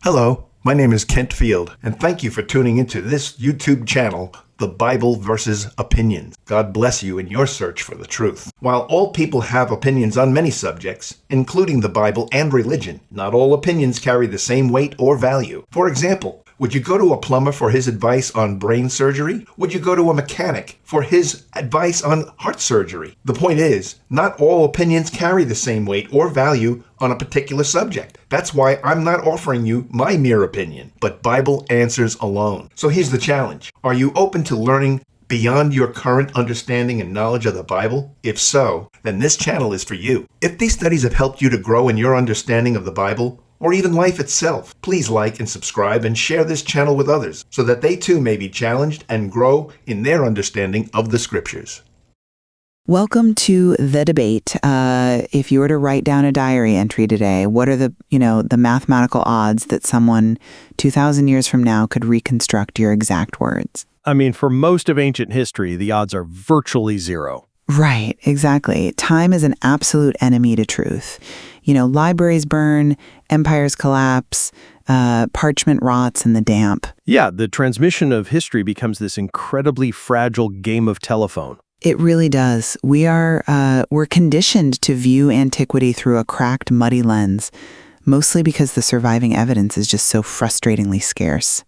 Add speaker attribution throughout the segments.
Speaker 1: Hello, my name is Kent Field, and thank you for tuning into this YouTube channel, The Bible versus Opinions. God bless you in your search for the truth. While all people have opinions on many subjects, including the Bible and religion, not all opinions carry the same weight or value. For example, would you go to a plumber for his advice on brain surgery? Would you go to a mechanic for his advice on heart surgery? The point is, not all opinions carry the same weight or value on a particular subject. That's why I'm not offering you my mere opinion, but Bible answers alone. So here's the challenge. Are you open to learning beyond your current understanding and knowledge of the Bible? If so, then this channel is for you. If these studies have helped you to grow in your understanding of the Bible, or even life itself, please like and subscribe and share this channel with others so that they too may be challenged and grow in their understanding of the scriptures.
Speaker 2: Welcome to The Debate. If you were to write down a diary entry today, what are the mathematical odds that someone 2,000 years from now could reconstruct your exact words?
Speaker 3: I mean, for most of ancient history, the odds are virtually zero.
Speaker 2: Right, exactly. Time is an absolute enemy to truth. Libraries burn, empires collapse, parchment rots in the damp.
Speaker 3: Yeah, the transmission of history becomes this incredibly fragile game of telephone.
Speaker 2: It really does. We're conditioned to view antiquity through a cracked, muddy lens, mostly because the surviving evidence is just so frustratingly scarce.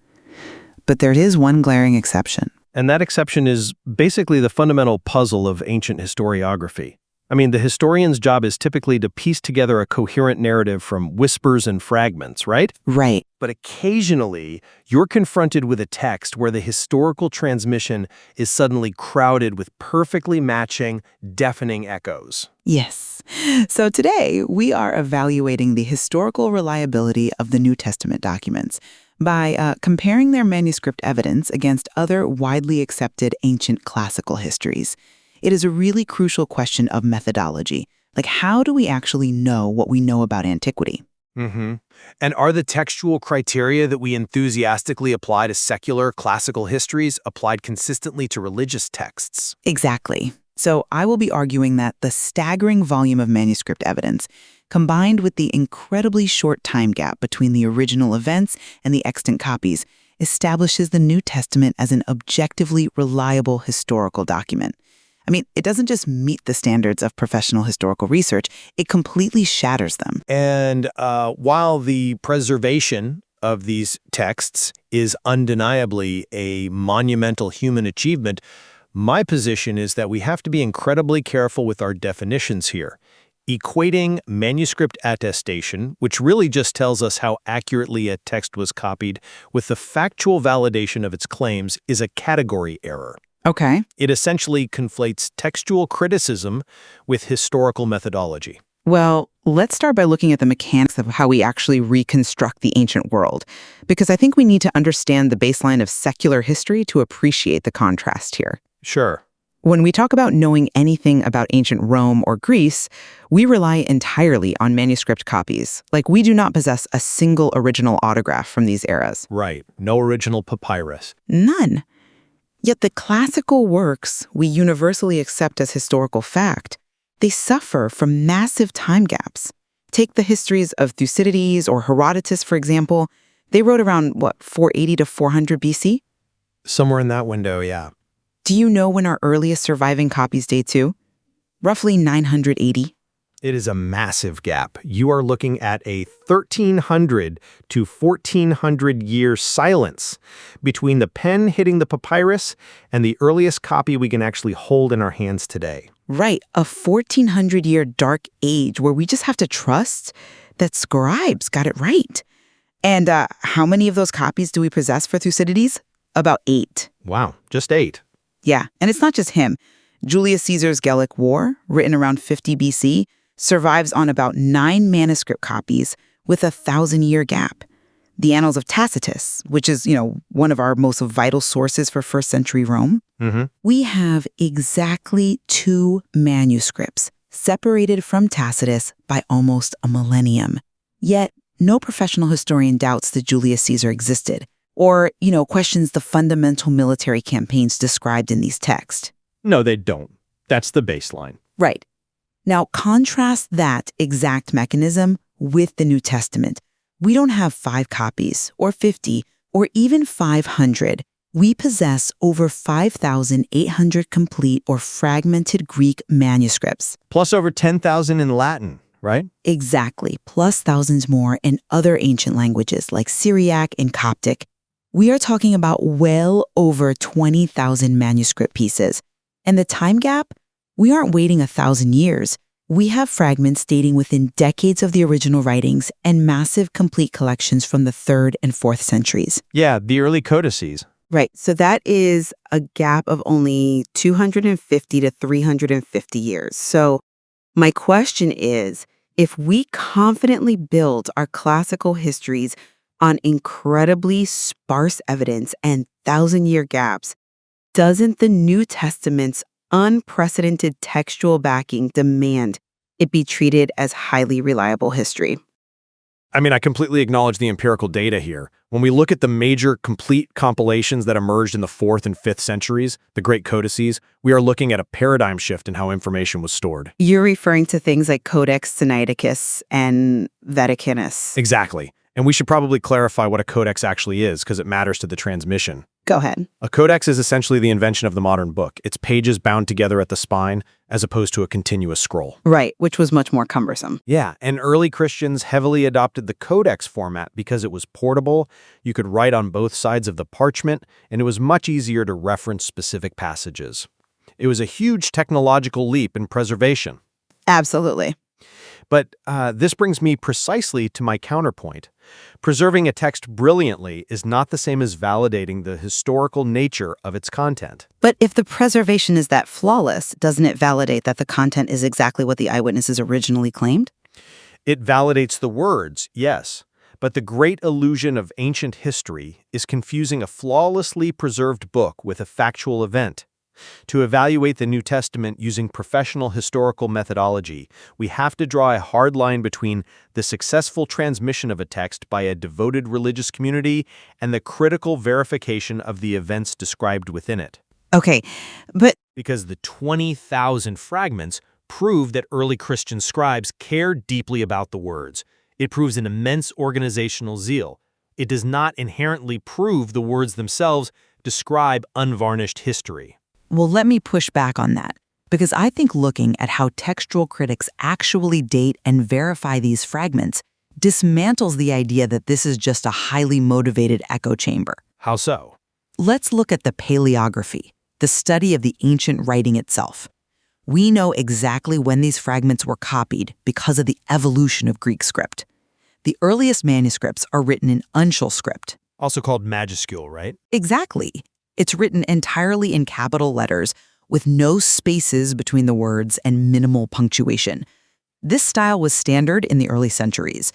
Speaker 2: But there is one glaring exception.
Speaker 3: And that exception is basically the fundamental puzzle of ancient historiography. I mean, the historian's job is typically to piece together a coherent narrative from whispers and fragments, right?
Speaker 2: Right.
Speaker 3: But occasionally, you're confronted with a text where the historical transmission is suddenly crowded with perfectly matching, deafening echoes.
Speaker 2: Yes. So today, we are evaluating the historical reliability of the New Testament documents by comparing their manuscript evidence against other widely accepted ancient classical histories. It is a really crucial question of methodology. Like, how do we actually know what we know about antiquity?
Speaker 3: Mm-hmm. And are the textual criteria that we enthusiastically apply to secular classical histories applied consistently to religious texts?
Speaker 2: Exactly. So I will be arguing that the staggering volume of manuscript evidence, combined with the incredibly short time gap between the original events and the extant copies, establishes the New Testament as an objectively reliable historical document. I mean, it doesn't just meet the standards of professional historical research, it completely shatters them.
Speaker 3: And while the preservation of these texts is undeniably a monumental human achievement, my position is that we have to be incredibly careful with our definitions here. Equating manuscript attestation, which really just tells us how accurately a text was copied, with the factual validation of its claims is a category error.
Speaker 2: Okay.
Speaker 3: It essentially conflates textual criticism with historical methodology.
Speaker 2: Well, let's start by looking at the mechanics of how we actually reconstruct the ancient world, because I think we need to understand the baseline of secular history to appreciate the contrast here.
Speaker 3: Sure.
Speaker 2: When we talk about knowing anything about ancient Rome or Greece, we rely entirely on manuscript copies. Like, we do not possess a single original autograph from these eras.
Speaker 3: Right. No original papyrus.
Speaker 2: None. Yet the classical works we universally accept as historical fact, they suffer from massive time gaps. Take the histories of Thucydides or Herodotus, for example. They wrote around, 480 to 400 BC?
Speaker 3: Somewhere in that window, yeah.
Speaker 2: Do you know when our earliest surviving copies date to? Roughly 980.
Speaker 3: It is a massive gap. You are looking at a 1,300 to 1,400 year silence between the pen hitting the papyrus and the earliest copy we can actually hold in our hands today.
Speaker 2: Right, a 1,400-year dark age where we just have to trust that scribes got it right. And how many of those copies do we possess for Thucydides? About 8.
Speaker 3: Wow, just 8.
Speaker 2: Yeah, and it's not just him. Julius Caesar's Gallic War, written around 50 BC, survives on about 9 manuscript copies with a 1,000-year gap. The Annals of Tacitus, which is, one of our most vital sources for first century Rome, we have exactly 2 manuscripts separated from Tacitus by almost a millennium. Yet, no professional historian doubts that Julius Caesar existed or, questions the fundamental military campaigns described in these texts.
Speaker 3: No, they don't. That's the baseline.
Speaker 2: Right. Now, contrast that exact mechanism with the New Testament, We don't have 5 copies, or 50, or even 500. We possess over 5,800 complete or fragmented Greek manuscripts.
Speaker 3: Plus over 10,000 in Latin, right?
Speaker 2: Exactly, plus thousands more in other ancient languages like Syriac and Coptic. We are talking about well over 20,000 manuscript pieces. And the time gap? We aren't waiting 1,000 years. We have fragments dating within decades of the original writings and massive complete collections from the 3rd and 4th centuries.
Speaker 3: Yeah, the early codices.
Speaker 2: Right, so that is a gap of only 250 to 350 years. So my question is, if we confidently build our classical histories on incredibly sparse evidence and 1,000-year gaps, doesn't the New Testament's unprecedented textual backing demand it be treated as highly reliable history?
Speaker 3: I mean, I completely acknowledge the empirical data here. When we look at the major complete compilations that emerged in the 4th and 5th centuries, the great codices, we are looking at a paradigm shift in how information was stored.
Speaker 2: You're referring to things like Codex Sinaiticus and Vaticanus.
Speaker 3: Exactly. And we should probably clarify what a codex actually is, because it matters to the transmission.
Speaker 2: Go ahead.
Speaker 3: A codex is essentially the invention of the modern book. It's pages bound together at the spine, as opposed to a continuous scroll.
Speaker 2: Right, which was much more cumbersome.
Speaker 3: Yeah, and early Christians heavily adopted the codex format because it was portable, you could write on both sides of the parchment, and it was much easier to reference specific passages. It was a huge technological leap in preservation.
Speaker 2: Absolutely.
Speaker 3: But this brings me precisely to my counterpoint. Preserving a text brilliantly is not the same as validating the historical nature of its content.
Speaker 2: But if the preservation is that flawless, doesn't it validate that the content is exactly what the eyewitnesses originally claimed?
Speaker 3: It validates the words, yes. But the great illusion of ancient history is confusing a flawlessly preserved book with a factual event. To evaluate the New Testament using professional historical methodology, we have to draw a hard line between the successful transmission of a text by a devoted religious community and the critical verification of the events described within it.
Speaker 2: Okay, but
Speaker 3: Because the 20,000 fragments prove that early Christian scribes cared deeply about the words. It proves an immense organizational zeal. It does not inherently prove the words themselves describe unvarnished history.
Speaker 2: well, let me push back on that, because I think looking at how textual critics actually date and verify these fragments dismantles the idea that this is just a highly motivated echo chamber.
Speaker 3: How so?
Speaker 2: Let's look at the paleography, the study of the ancient writing itself. We know exactly when these fragments were copied because of the evolution of Greek script. The earliest manuscripts are written in uncial script.
Speaker 3: Also called majuscule, right?
Speaker 2: Exactly. It's written entirely in capital letters with no spaces between the words and minimal punctuation. This style was standard in the early centuries.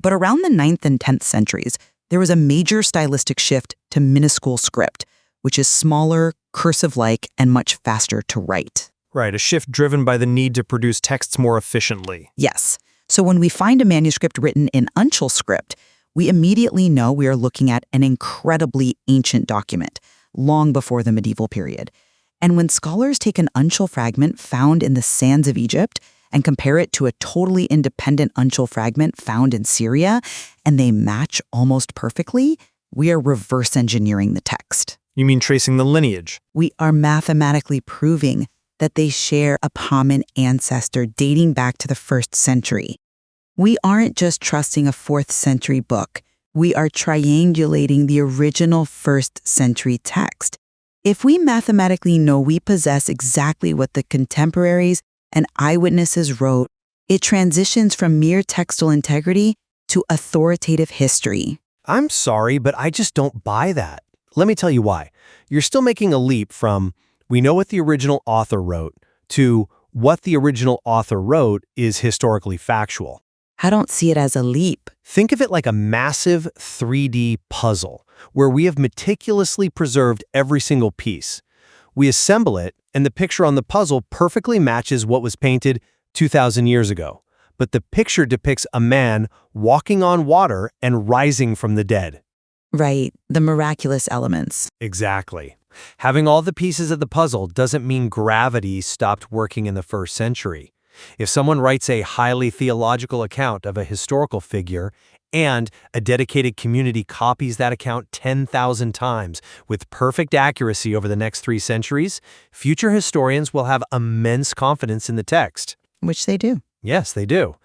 Speaker 2: But around the 9th and 10th centuries, there was a major stylistic shift to minuscule script, which is smaller, cursive-like, and much faster to write.
Speaker 3: Right, a shift driven by the need to produce texts more efficiently.
Speaker 2: Yes. So when we find a manuscript written in uncial script, we immediately know we are looking at an incredibly ancient document, long before the medieval period. And when scholars take an uncial fragment found in the sands of Egypt and compare it to a totally independent uncial fragment found in Syria, and they match almost perfectly, we are reverse engineering the text.
Speaker 3: You mean tracing the lineage?
Speaker 2: We are mathematically proving that they share a common ancestor dating back to the 1st century. We aren't just trusting a 4th century book. We are triangulating the original 1st century text. If we mathematically know we possess exactly what the contemporaries and eyewitnesses wrote, it transitions from mere textual integrity to authoritative history.
Speaker 3: I'm sorry, but I just don't buy that. Let me tell you why. You're still making a leap from, we know what the original author wrote, to what the original author wrote is historically factual.
Speaker 2: I don't see it as a leap.
Speaker 3: Think of it like a massive 3D puzzle, where we have meticulously preserved every single piece. We assemble it, and the picture on the puzzle perfectly matches what was painted 2,000 years ago. But the picture depicts a man walking on water and rising from the dead.
Speaker 2: Right, the miraculous elements.
Speaker 3: Exactly. Having all the pieces of the puzzle doesn't mean gravity stopped working in the 1st century. If someone writes a highly theological account of a historical figure and a dedicated community copies that account 10,000 times with perfect accuracy over the next 3 centuries, future historians will have immense confidence in the text.
Speaker 2: Which they do.
Speaker 3: Yes, they do.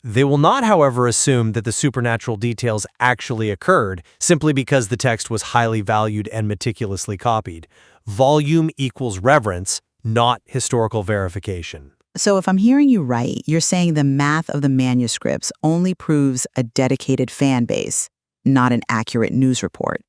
Speaker 3: They will not, however, assume that the supernatural details actually occurred simply because the text was highly valued and meticulously copied. Volume equals reverence, not historical verification.
Speaker 2: So if I'm hearing you right, you're saying the math of the manuscripts only proves a dedicated fan base, not an accurate news report.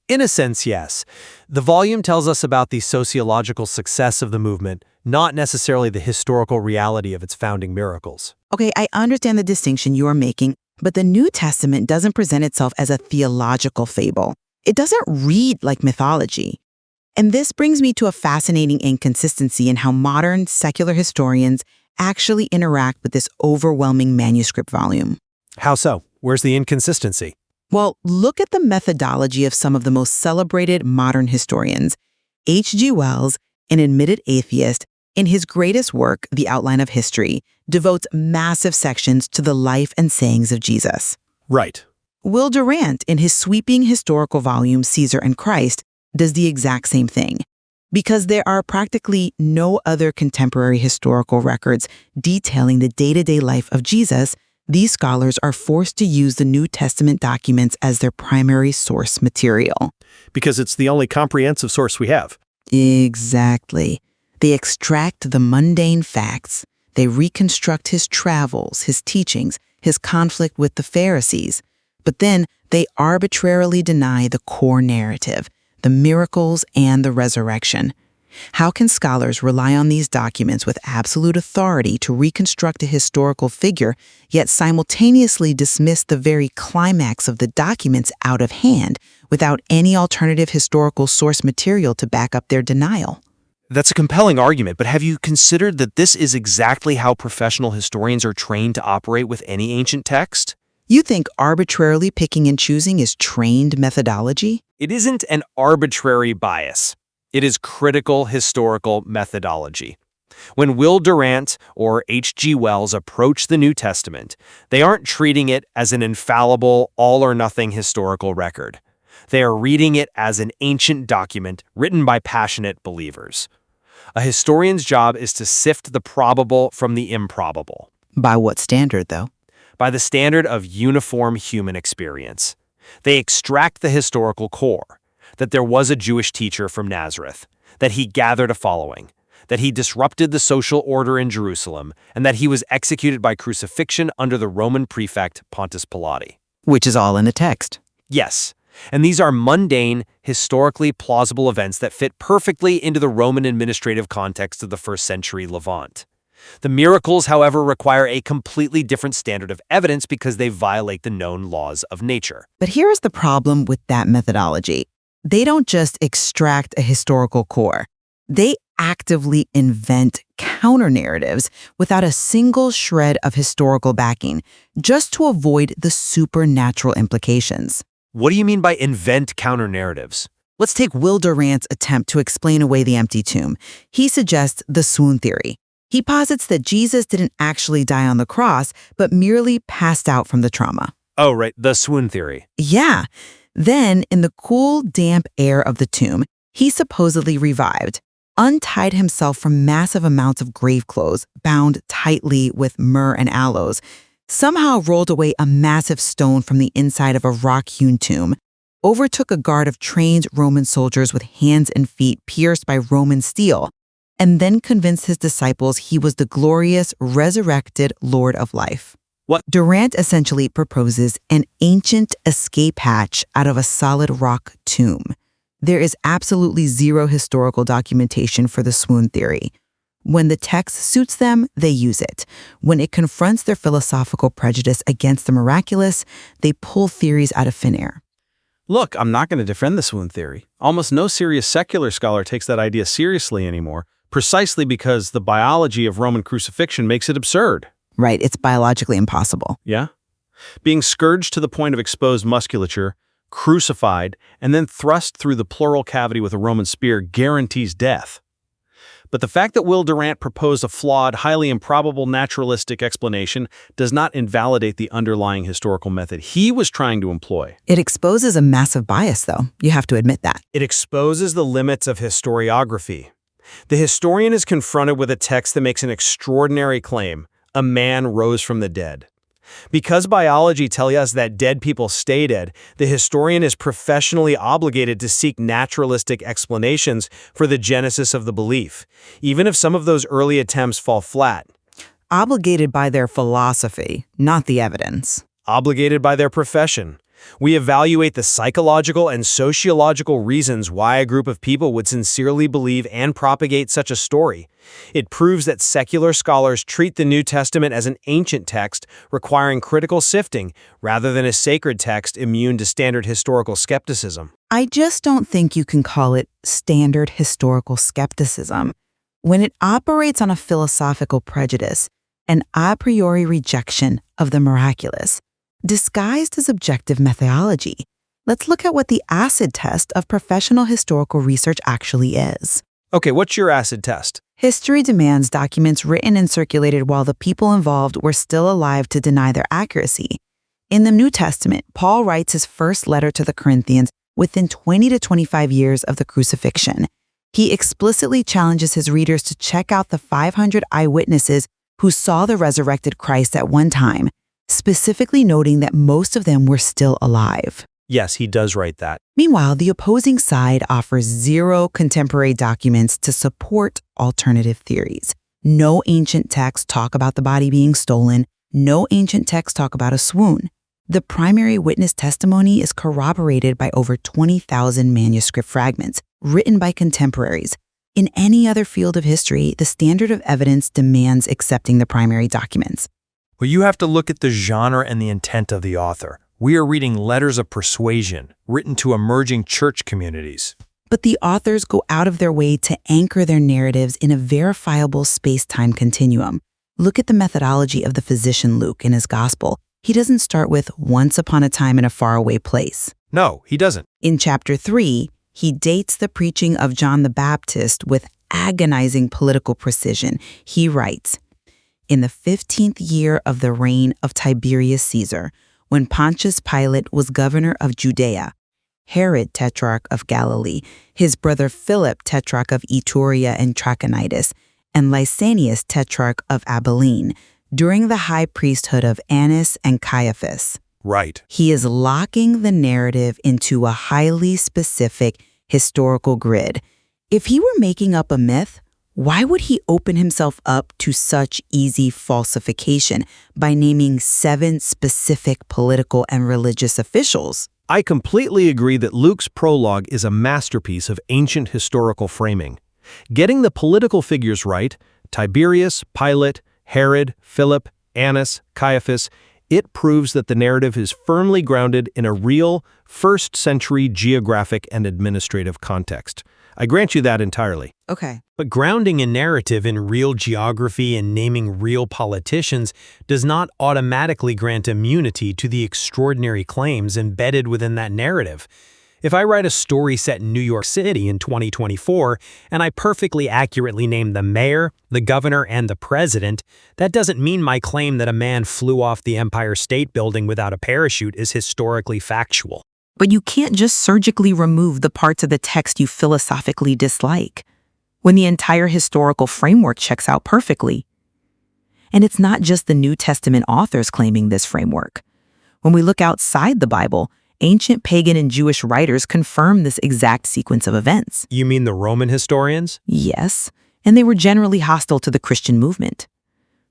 Speaker 3: In a sense, yes. The volume tells us about the sociological success of the movement, not necessarily the historical reality of its founding miracles.
Speaker 2: Okay, I understand the distinction you are making, but the New Testament doesn't present itself as a theological fable. It doesn't read like mythology. And this brings me to a fascinating inconsistency in how modern secular historians actually interact with this overwhelming manuscript volume.
Speaker 3: How so? Where's the inconsistency?
Speaker 2: Well, look at the methodology of some of the most celebrated modern historians. H.G. Wells, an admitted atheist, in his greatest work, The Outline of History, devotes massive sections to the life and sayings of Jesus.
Speaker 3: Right.
Speaker 2: Will Durant, in his sweeping historical volume, Caesar and Christ, does the exact same thing. Because there are practically no other contemporary historical records detailing the day-to-day life of Jesus, these scholars are forced to use the New Testament documents as their primary source material.
Speaker 3: Because it's the only comprehensive source we have.
Speaker 2: Exactly. They extract the mundane facts. They reconstruct his travels, his teachings, his conflict with the Pharisees. But then they arbitrarily deny the core narrative, the miracles and the resurrection. How can scholars rely on these documents with absolute authority to reconstruct a historical figure, yet simultaneously dismiss the very climax of the documents out of hand without any alternative historical source material to back up their denial?
Speaker 3: That's a compelling argument, but have you considered that this is exactly how professional historians are trained to operate with any ancient text?
Speaker 2: You think arbitrarily picking and choosing is trained methodology?
Speaker 3: It isn't an arbitrary bias. It is critical historical methodology. When Will Durant or H.G. Wells approach the New Testament, they aren't treating it as an infallible, all-or-nothing historical record. They are reading it as an ancient document written by passionate believers. A historian's job is to sift the probable from the improbable.
Speaker 2: By what standard, though?
Speaker 3: By the standard of uniform human experience. They extract the historical core, that there was a Jewish teacher from Nazareth, that he gathered a following, that he disrupted the social order in Jerusalem, and that he was executed by crucifixion under the Roman prefect Pontius Pilate.
Speaker 2: Which is all in the text.
Speaker 3: Yes, and these are mundane, historically plausible events that fit perfectly into the Roman administrative context of the first century Levant. The miracles, however, require a completely different standard of evidence because they violate the known laws of nature.
Speaker 2: But here's the problem with that methodology. They don't just extract a historical core. They actively invent counter-narratives without a single shred of historical backing, just to avoid the supernatural implications.
Speaker 3: What do you mean by invent counter-narratives?
Speaker 2: Let's take Will Durant's attempt to explain away the empty tomb. He suggests the swoon theory. He posits that Jesus didn't actually die on the cross, but merely passed out from the trauma.
Speaker 3: Oh, right, the swoon theory.
Speaker 2: Yeah. Then, in the cool, damp air of the tomb, he supposedly revived, untied himself from massive amounts of grave clothes, bound tightly with myrrh and aloes, somehow rolled away a massive stone from the inside of a rock-hewn tomb, overtook a guard of trained Roman soldiers with hands and feet pierced by Roman steel, and then convinced his disciples he was the glorious, resurrected Lord of life.
Speaker 3: What?
Speaker 2: Durant essentially proposes an ancient escape hatch out of a solid rock tomb. There is absolutely zero historical documentation for the swoon theory. When the text suits them, they use it. When it confronts their philosophical prejudice against the miraculous, they pull theories out of thin air.
Speaker 4: Look, I'm not going to defend the swoon theory. Almost no serious secular scholar takes that idea seriously anymore, precisely because the biology of Roman crucifixion makes it absurd.
Speaker 2: Right, it's biologically impossible.
Speaker 4: Yeah? Being scourged to the point of exposed musculature, crucified, and then thrust through the pleural cavity with a Roman spear guarantees death. But the fact that Will Durant proposed a flawed, highly improbable naturalistic explanation does not invalidate the underlying historical method he was trying to employ.
Speaker 2: It exposes a massive bias, though. You have to admit that.
Speaker 3: It exposes the limits of historiography. The historian is confronted with a text that makes an extraordinary claim: a man rose from the dead. Because biology tells us that dead people stay dead, the historian is professionally obligated to seek naturalistic explanations for the genesis of the belief, even if some of those early attempts fall flat.
Speaker 2: Obligated by their philosophy, not the evidence.
Speaker 3: Obligated by their profession. We evaluate the psychological and sociological reasons why a group of people would sincerely believe and propagate such a story. It proves that secular scholars treat the New Testament as an ancient text requiring critical sifting rather than a sacred text immune to standard historical skepticism.
Speaker 2: I just don't think you can call it standard historical skepticism. When it operates on a philosophical prejudice, an a priori rejection of the miraculous, disguised as objective methodology. Let's look at what the acid test of professional historical research actually is.
Speaker 3: Okay, what's your acid test?
Speaker 2: History demands documents written and circulated while the people involved were still alive to deny their accuracy. In the New Testament, Paul writes his first letter to the Corinthians within 20 to 25 years of the crucifixion. He explicitly challenges his readers to check out the 500 eyewitnesses who saw the resurrected Christ at one time, specifically noting that most of them were still alive.
Speaker 3: Yes, he does write that.
Speaker 2: Meanwhile, the opposing side offers 0 contemporary documents to support alternative theories. No ancient texts talk about the body being stolen. No ancient texts talk about a swoon. The primary witness testimony is corroborated by over 20,000 manuscript fragments written by contemporaries. In any other field of history, the standard of evidence demands accepting the primary documents.
Speaker 3: Well, you have to look at the genre and the intent of the author. We are reading letters of persuasion written to emerging church communities.
Speaker 2: But the authors go out of their way to anchor their narratives in a verifiable space-time continuum. Look at the methodology of the physician Luke in his gospel. He doesn't start with once upon a time in a faraway place.
Speaker 3: No, he doesn't.
Speaker 2: In chapter 3, he dates the preaching of John the Baptist with agonizing political precision. He writes, "In the 15th year of the reign of Tiberius Caesar, when Pontius Pilate was governor of Judea, Herod, tetrarch of Galilee, his brother Philip, tetrarch of Iturea and Trachonitis, and Lysanias, tetrarch of Abilene, during the high priesthood of Annas and Caiaphas."
Speaker 3: Right.
Speaker 2: He is locking the narrative into a highly specific historical grid. If he were making up a myth, why would he open himself up to such easy falsification by naming 7 specific political and religious officials?
Speaker 3: I completely agree that Luke's prologue is a masterpiece of ancient historical framing. Getting the political figures right, Tiberius, Pilate, Herod, Philip, Annas, Caiaphas, it proves that the narrative is firmly grounded in a real, first-century geographic and administrative context. I grant you that entirely.
Speaker 2: Okay.
Speaker 3: But grounding a narrative in real geography and naming real politicians does not automatically grant immunity to the extraordinary claims embedded within that narrative. If I write a story set in New York City in 2024 and I perfectly accurately name the mayor, the governor, and the president, that doesn't mean my claim that a man flew off the Empire State Building without a parachute is historically factual.
Speaker 2: But you can't just surgically remove the parts of the text you philosophically dislike when the entire historical framework checks out perfectly. And it's not just the New Testament authors claiming this framework. When we look outside the Bible, ancient pagan and Jewish writers confirm this exact sequence of events.
Speaker 3: You mean the Roman historians?
Speaker 2: Yes, and they were generally hostile to the Christian movement.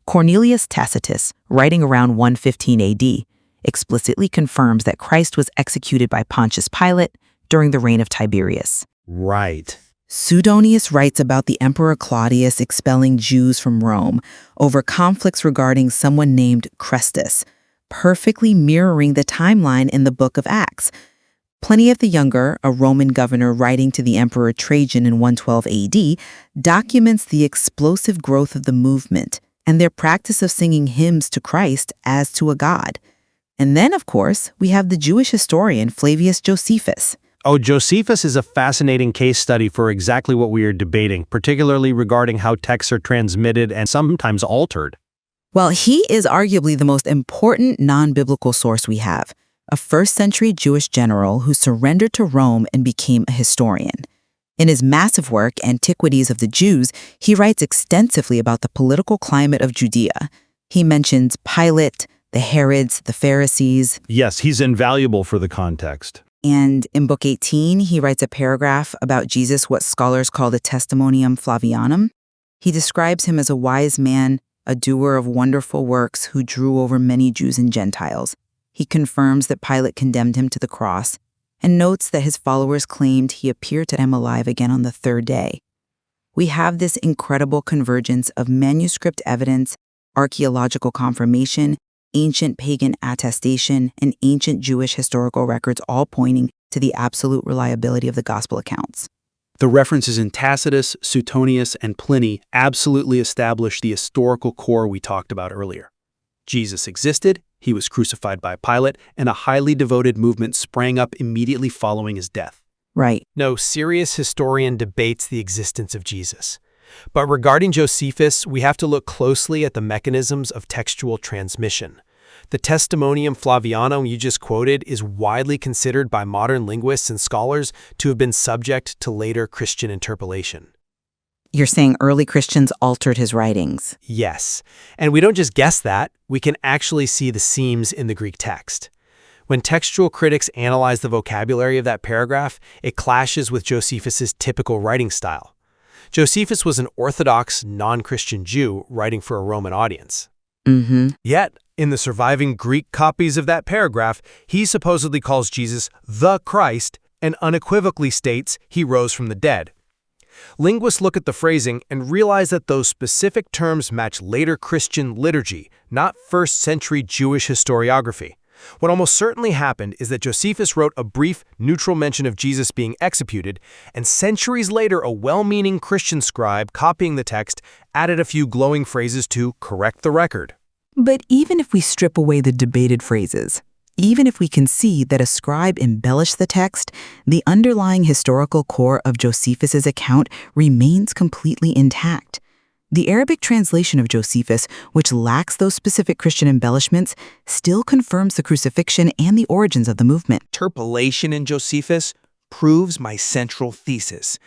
Speaker 2: Cornelius Tacitus, writing around 115 AD, explicitly confirms that Christ was executed by Pontius Pilate during the reign of Tiberius.
Speaker 3: Right.
Speaker 2: Suetonius writes about the Emperor Claudius expelling Jews from Rome over conflicts regarding someone named Chrestus, perfectly mirroring the timeline in the Book of Acts. Pliny the Younger, a Roman governor writing to the Emperor Trajan in 112 AD, documents the explosive growth of the movement and their practice of singing hymns to Christ as to a god. And then, of course, we have the Jewish historian Flavius Josephus,
Speaker 3: Oh, Josephus is a fascinating case study for exactly what we are debating, particularly regarding how texts are transmitted and sometimes altered.
Speaker 2: Well, he is arguably the most important non-biblical source we have, a first-century Jewish general who surrendered to Rome and became a historian. In his massive work, Antiquities of the Jews, he writes extensively about the political climate of Judea. He mentions Pilate, the Herods, the Pharisees.
Speaker 3: Yes, he's invaluable for the context.
Speaker 2: And in Book 18, he writes a paragraph about Jesus, what scholars call the Testimonium Flavianum. He describes him as a wise man, a doer of wonderful works who drew over many Jews and Gentiles. He confirms that Pilate condemned him to the cross and notes that his followers claimed he appeared to them alive again on the third day. We have this incredible convergence of manuscript evidence, archaeological confirmation, ancient pagan attestation, and ancient Jewish historical records all pointing to the absolute reliability of the gospel accounts.
Speaker 5: The references in Tacitus, Suetonius, and Pliny absolutely establish the historical core we talked about earlier. Jesus existed, he was crucified by Pilate, and a highly devoted movement sprang up immediately following his death.
Speaker 2: Right.
Speaker 6: No serious historian debates the existence of Jesus. But regarding Josephus, we have to look closely at the mechanisms of textual transmission. The Testimonium Flavianum you just quoted is widely considered by modern linguists and scholars to have been subject to later Christian interpolation.
Speaker 2: You're saying early Christians altered his writings.
Speaker 6: Yes, and we don't just guess that, we can actually see the seams in the Greek text. When textual critics analyze the vocabulary of that paragraph, it clashes with Josephus's typical writing style. Josephus was an Orthodox, non-Christian Jew writing for a Roman audience.
Speaker 3: Yet, in the surviving Greek copies of that paragraph, he supposedly calls Jesus the Christ and unequivocally states he rose from the dead. Linguists look at the phrasing and realize that those specific terms match later Christian liturgy, not first-century Jewish historiography. What almost certainly happened is that Josephus wrote a brief, neutral mention of Jesus being executed, and centuries later a well-meaning Christian scribe copying the text added a few glowing phrases to correct the record.
Speaker 2: But even if we strip away the debated phrases, even if we can see that a scribe embellished the text, the underlying historical core of Josephus's account remains completely intact. The Arabic translation of Josephus, which lacks those specific Christian embellishments, still confirms the crucifixion and the origins of the movement.
Speaker 7: Interpolation in Josephus proves my central thesis.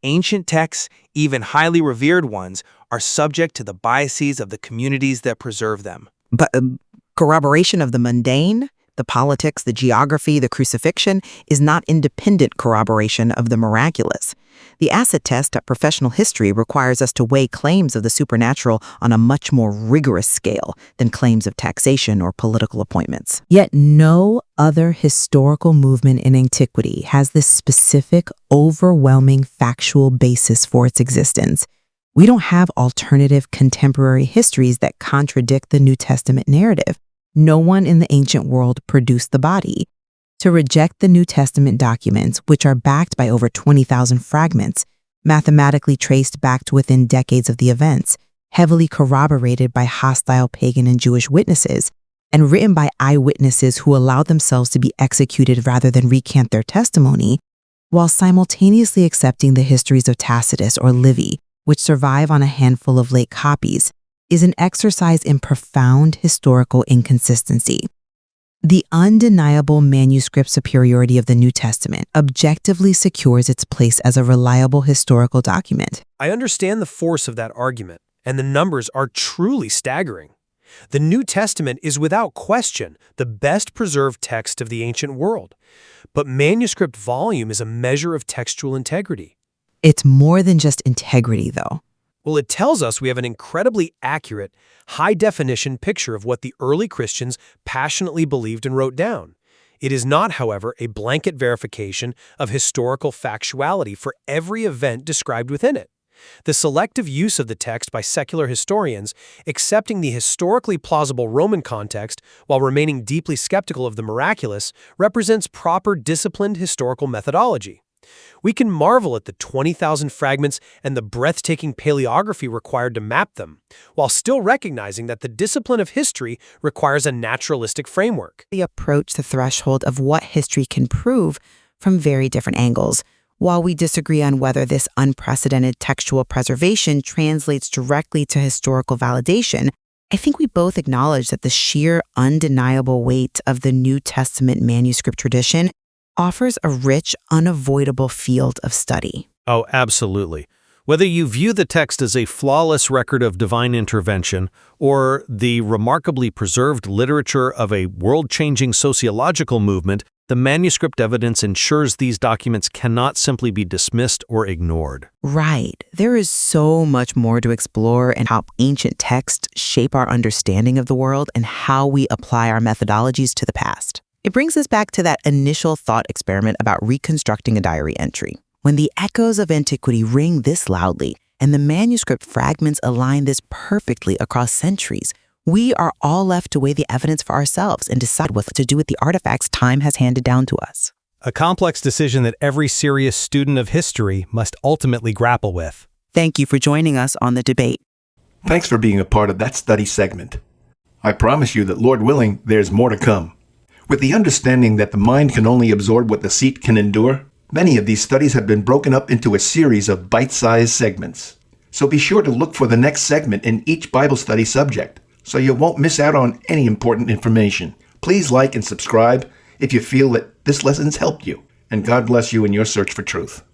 Speaker 7: Ancient texts, even highly revered ones, are subject to the biases of the communities that preserve them.
Speaker 2: But corroboration of the mundane, the politics, the geography, the crucifixion, is not independent corroboration of the miraculous. The acid test at professional history requires us to weigh claims of the supernatural on a much more rigorous scale than claims of taxation or political appointments. Yet no other historical movement in antiquity has this specific, overwhelming factual basis for its existence. We don't have alternative contemporary histories that contradict the New Testament narrative. No one in the ancient world produced the body. To reject the New Testament documents, which are backed by over 20,000 fragments, mathematically traced back to within decades of the events, heavily corroborated by hostile pagan and Jewish witnesses, and written by eyewitnesses who allowed themselves to be executed rather than recant their testimony, while simultaneously accepting the histories of Tacitus or Livy, which survive on a handful of late copies, is an exercise in profound historical inconsistency. The undeniable manuscript superiority of the New Testament objectively secures its place as a reliable historical document.
Speaker 6: I understand the force of that argument, and the numbers are truly staggering. The New Testament is without question the best preserved text of the ancient world, but manuscript volume is a measure of textual integrity.
Speaker 2: It's more than just integrity, though.
Speaker 6: Well, it tells us we have an incredibly accurate, high-definition picture of what the early Christians passionately believed and wrote down. It is not, however, a blanket verification of historical factuality for every event described within it. The selective use of the text by secular historians, accepting the historically plausible Roman context while remaining deeply skeptical of the miraculous, represents proper disciplined historical methodology. We can marvel at the 20,000 fragments and the breathtaking paleography required to map them, while still recognizing that the discipline of history requires a naturalistic framework.
Speaker 2: We approach the threshold of what history can prove from very different angles. While we disagree on whether this unprecedented textual preservation translates directly to historical validation, I think we both acknowledge that the sheer undeniable weight of the New Testament manuscript tradition offers a rich, unavoidable field of study.
Speaker 3: Oh, absolutely. Whether you view the text as a flawless record of divine intervention or the remarkably preserved literature of a world-changing sociological movement, the manuscript evidence ensures these documents cannot simply be dismissed or ignored.
Speaker 2: Right. There is so much more to explore in how ancient texts shape our understanding of the world and how we apply our methodologies to the past. It brings us back to that initial thought experiment about reconstructing a diary entry. When the echoes of antiquity ring this loudly and the manuscript fragments align this perfectly across centuries, we are all left to weigh the evidence for ourselves and decide what to do with the artifacts time has handed down to us.
Speaker 6: A complex decision that every serious student of history must ultimately grapple with.
Speaker 2: Thank you for joining us on The Debate.
Speaker 1: Thanks for being a part of that study segment. I promise you that, Lord willing, there's more to come. With the understanding that the mind can only absorb what the seat can endure, many of these studies have been broken up into a series of bite-sized segments. So be sure to look for the next segment in each Bible study subject, so you won't miss out on any important information. Please like and subscribe if you feel that this lesson's helped you, and God bless you in your search for truth.